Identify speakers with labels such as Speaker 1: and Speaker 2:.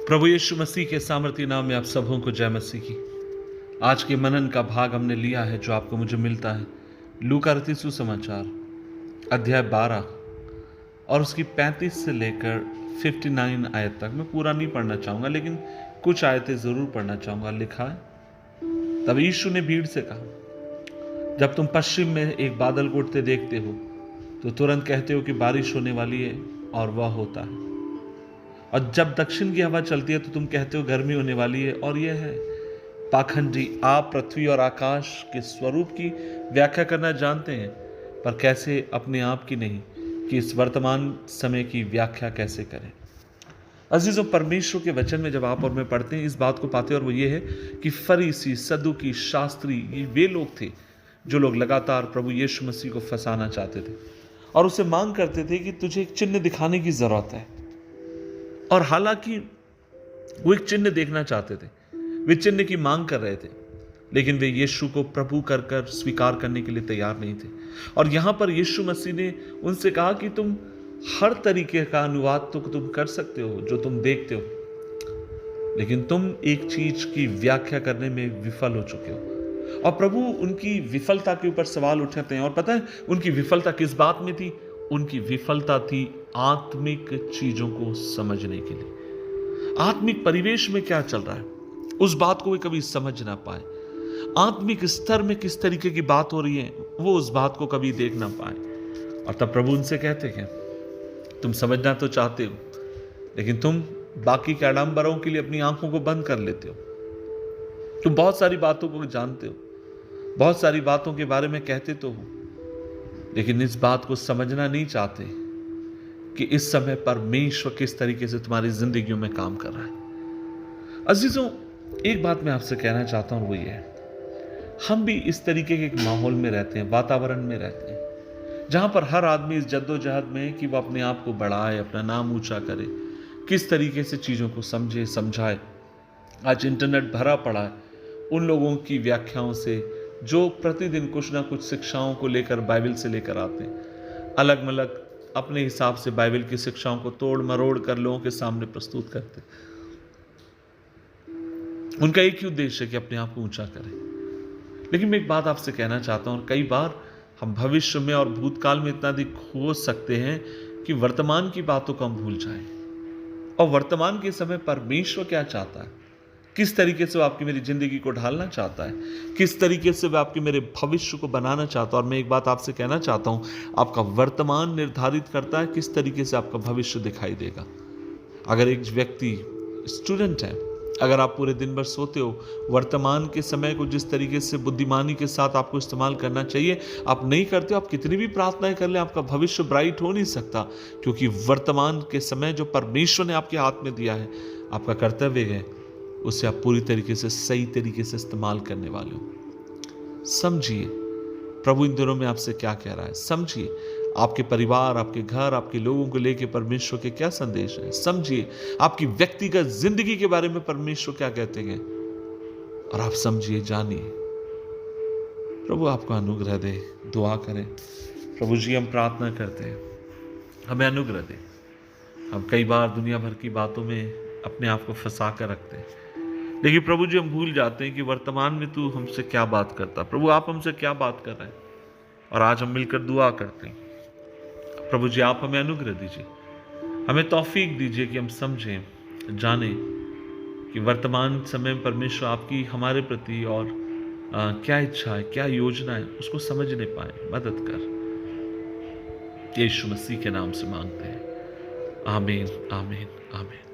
Speaker 1: प्रभु यीशु मसीह के सामर्थी नाम में आप सबों को जय मसीह की। आज के मनन का भाग हमने लिया है जो आपको मुझे मिलता है लूका रचित सुसमाचार अध्याय 12 और उसकी 35 से लेकर 59 आयत तक। मैं पूरा नहीं पढ़ना चाहूंगा लेकिन कुछ आयतें जरूर पढ़ना चाहूंगा। लिखा है, तब यीशु ने भीड़ से कहा, जब तुम पश्चिम में एक बादल को उठते देखते हो तो तुरंत कहते हो कि बारिश होने वाली है और वह होता है। और जब दक्षिण की हवा चलती है तो तुम कहते हो गर्मी होने वाली है और यह है। पाखंडी, आप पृथ्वी और आकाश के स्वरूप की व्याख्या करना जानते हैं, पर कैसे अपने आप की नहीं कि इस वर्तमान समय की व्याख्या कैसे करें। अजीजों, परमेश्वर के वचन में जब आप और मैं पढ़ते हैं इस बात को पाते हैं, और वो ये है कि फरीसी, सदुकी, शास्त्री, ये वे लोग थे जो लोग लगातार प्रभु यीशु मसीह को फंसाना चाहते थे और उससे मांग करते थे कि तुझे एक चिन्ह दिखाने की जरूरत है। और हालांकि वो एक चिन्ह देखना चाहते थे, वे चिन्ह की मांग कर रहे थे, लेकिन वे यीशु को प्रभु कर स्वीकार करने के लिए तैयार नहीं थे। और यहां पर यीशु मसीह ने उनसे कहा कि तुम हर तरीके का अनुवाद तो तुम कर सकते हो जो तुम देखते हो, लेकिन तुम एक चीज की व्याख्या करने में विफल हो चुके हो। और प्रभु उनकी विफलता के ऊपर सवाल उठाते हैं। और पता है उनकी विफलता किस बात में थी? उनकी विफलता थी आत्मिक चीजों को समझने के लिए। आत्मिक परिवेश में क्या चल रहा है उस बात को वे कभी समझ ना पाए। आत्मिक स्तर में किस तरीके की बात हो रही है वो उस बात को कभी देख ना पाए। और तब प्रभु उनसे कहते हैं, तुम समझना तो चाहते हो, लेकिन तुम बाकी के आडंबरों के लिए अपनी आंखों को बंद कर लेते हो। तुम बहुत सारी बातों को जानते हो, बहुत सारी बातों के बारे में कहते तो हो, लेकिन इस बात को समझना नहीं चाहते कि इस समय परमेश्वर किस तरीके से तुम्हारी जिंदगियों में काम कर रहा है। अजीजों, एक बात मैं आपसे कहना चाहता हूं, वो ये है, हम भी इस तरीके के एक माहौल में रहते हैं, वातावरण में रहते हैं, जहां पर हर आदमी इस जद्दोजहद में कि वह अपने आप को बढ़ाए, अपना नाम ऊंचा करे, किस तरीके से चीजों को समझे समझाए। आज इंटरनेट भरा पड़ा है उन लोगों की व्याख्याओं से जो प्रतिदिन कुछ ना कुछ शिक्षाओं को लेकर बाइबल से लेकर आते हैं, अलग अलग अपने हिसाब से बाइबल की शिक्षाओं को तोड़ मरोड़ कर लोगों के सामने प्रस्तुत करते हैं। उनका एक ही उद्देश्य है कि अपने आप को ऊंचा करें। लेकिन मैं एक बात आपसे कहना चाहता हूं, कई बार हम भविष्य में और भूतकाल में इतना अधिक खो सकते हैं कि वर्तमान की बातों को हम भूल जाएं। और वर्तमान के समय परमेश्वर क्या चाहता है, किस तरीके से वो आपकी मेरी जिंदगी को ढालना चाहता है, किस तरीके से वो आपके मेरे भविष्य को बनाना चाहता है। और मैं एक बात आपसे कहना चाहता हूं, आपका वर्तमान निर्धारित करता है किस तरीके से आपका भविष्य दिखाई देगा। अगर एक व्यक्ति स्टूडेंट है, अगर आप पूरे दिन भर सोते हो, वर्तमान के समय को जिस तरीके से बुद्धिमानी के साथ आपको इस्तेमाल करना चाहिए आप नहीं करते हो, आप कितनी भी प्रार्थनाएं कर लें, आपका भविष्य ब्राइट हो नहीं सकता। क्योंकि वर्तमान के समय जो परमेश्वर ने आपके हाथ में दिया है, आपका कर्तव्य है उसे आप पूरी तरीके से सही तरीके से इस्तेमाल करने वाले हो। समझिए प्रभु इन दिनों में आपसे क्या कह रहा है। समझिए आपके परिवार, आपके घर, आपके लोगों को लेकर परमेश्वर के क्या संदेश है। समझिए आपकी व्यक्तिगत जिंदगी के बारे में परमेश्वर क्या कहते हैं, और आप समझिए, जानिए। प्रभु आपको अनुग्रह दे। दुआ करें, प्रभु जी हम प्रार्थना करते हैं, हमें अनुग्रह दे। हम कई बार दुनिया भर की बातों में अपने आप को फंसा कर रखते हैं, लेकिन प्रभु जी हम भूल जाते हैं कि वर्तमान में तू हमसे क्या बात करता। प्रभु आप हमसे क्या बात कर रहे हैं, और आज हम मिलकर दुआ करते हैं। प्रभु जी आप हमें अनुग्रह दीजिए, हमें तौफीक दीजिए कि हम समझें, जानें कि वर्तमान समय में परमेश्वर आपकी हमारे प्रति और क्या इच्छा है, क्या योजना है, उसको समझने पाए। मदद कर, यीशु मसीह के नाम से मांगते हैं। आमीन, आमीन, आमीन।